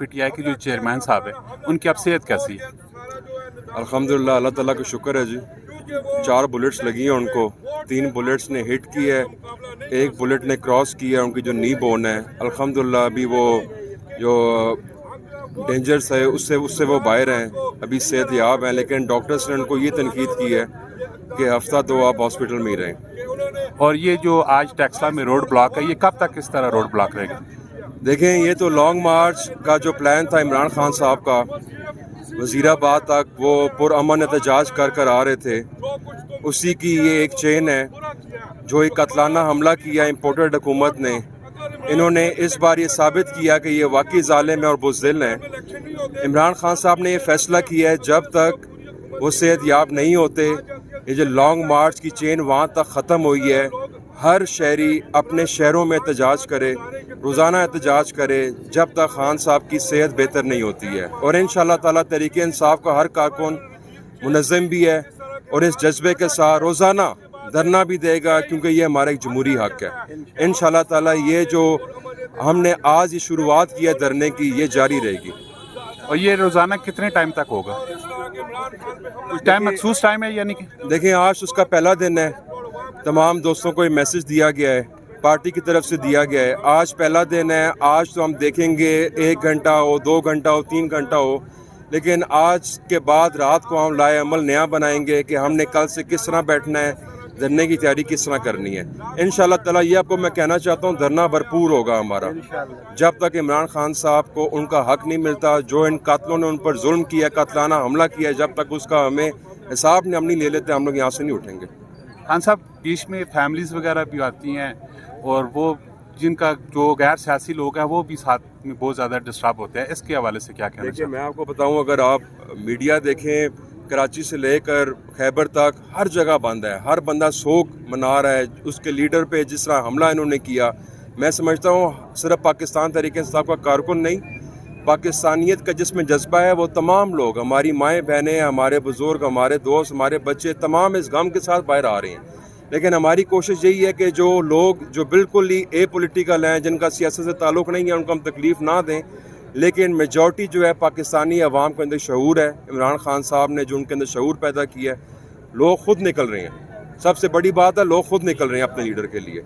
PTI کے جو chairman صاحب ہیں ان کی اب صحت کیسی ہے؟ الحمدللہ اللہ تعالیٰ کا شکر ہے جی. 4 بلٹس لگی ہیں ان کو. 3 بلٹس نے ہٹ کی ہے, 1 بلٹ نے کراس کیا ہے ان کی جو نی بون ہے. الحمدللہ ابھی وہ جو ڈینجرس ہے اس سے وہ باہر ہیں, ابھی صحت یاب ہیں, لیکن ڈاکٹرز نے ان کو یہ تنقید کی ہے کہ ہفتہ 2 آپ ہاسپٹل میں ہی رہیں. اور یہ جو آج ٹیکسلا میں روڈ بلاک ہے یہ کب تک اس طرح روڈ بلاک رہے گا؟ دیکھیں یہ تو لانگ مارچ کا جو پلان تھا عمران خان صاحب کا وزیر آباد تک, وہ پرامن احتجاج کر آ رہے تھے, اسی کی یہ ایک چین ہے جو ایک قتلانہ حملہ کیا امپورٹڈ حکومت نے. انہوں نے اس بار یہ ثابت کیا کہ یہ واقعی ظالم ہے اور بزدل ہیں. عمران خان صاحب نے یہ فیصلہ کیا ہے جب تک وہ صحت یاب نہیں ہوتے, یہ جو لانگ مارچ کی چین وہاں تک ختم ہوئی ہے, ہر شہری اپنے شہروں میں احتجاج کرے, روزانہ احتجاج کرے جب تک خان صاحب کی صحت بہتر نہیں ہوتی ہے. اور انشاءاللہ تعالیٰ تحریک انصاف کا ہر کارکن منظم بھی ہے اور اس جذبے کے ساتھ روزانہ دھرنا بھی دے گا, کیونکہ یہ ہمارا ایک جمہوری حق ہے. انشاءاللہ تعالیٰ یہ جو ہم نے آج یہ شروعات کی ہے دھرنے کی, یہ جاری رہے گی. اور یہ روزانہ کتنے ٹائم تک ہوگا؟ ٹائم مخصوص ٹائم ہے یعنی کہ دیکھیں آج اس کا پہلا دن ہے, تمام دوستوں کو یہ میسج دیا گیا ہے, پارٹی کی طرف سے دیا گیا ہے. آج پہلا دن ہے, آج تو ہم دیکھیں گے 1 گھنٹہ ہو, 2 گھنٹہ ہو, 3 گھنٹہ ہو, لیکن آج کے بعد رات کو ہم لائے عمل نیا بنائیں گے کہ ہم نے کل سے کس طرح بیٹھنا ہے, دھرنے کی تیاری کس طرح کرنی ہے. انشاءاللہ تعالیٰ یہ آپ کو میں کہنا چاہتا ہوں دھرنا بھرپور ہوگا ہمارا جب تک عمران خان صاحب کو ان کا حق نہیں ملتا. جو ان قاتلوں نے ان پر ظلم کیا, قاتلانہ حملہ کیا, جب تک اس کا ہمیں حساب ہم نہیں لے لیتے ہم لوگ یہاں سے نہیں اٹھیں گے. خان صاحب بیچ میں فیملیز وغیرہ بھی آتی ہیں اور وہ جن کا جو غیر سیاسی لوگ ہیں وہ بھی ساتھ میں بہت زیادہ ڈسٹرب ہوتے ہیں, اس کے حوالے سے کیا کہنا دیکھیے چاہتے میں آپ کو بتاؤں, اگر آپ میڈیا دیکھیں کراچی سے لے کر خیبر تک ہر جگہ بند ہے, ہر بندہ سوگ منا رہا ہے اس کے لیڈر پہ جس طرح حملہ انہوں نے کیا. میں سمجھتا ہوں صرف پاکستان تحریک انصاف کا کارکن نہیں, پاکستانیت کا جس میں جذبہ ہے وہ تمام لوگ, ہماری مائیں بہنیں, ہمارے بزرگ, ہمارے دوست, ہمارے بچے, تمام اس غم کے ساتھ باہر آ رہے ہیں. لیکن ہماری کوشش یہی ہے کہ جو لوگ جو بالکل ہی اے پولیٹیکل ہیں, جن کا سیاست سے تعلق نہیں ہے, ان کو ہم تکلیف نہ دیں, لیکن میجورٹی جو ہے پاکستانی عوام کے اندر شعور ہے. عمران خان صاحب نے جو ان کے اندر شعور پیدا کیا ہے, لوگ خود نکل رہے ہیں. سب سے بڑی بات ہے لوگ خود نکل رہے ہیں اپنے لیڈر کے لیے.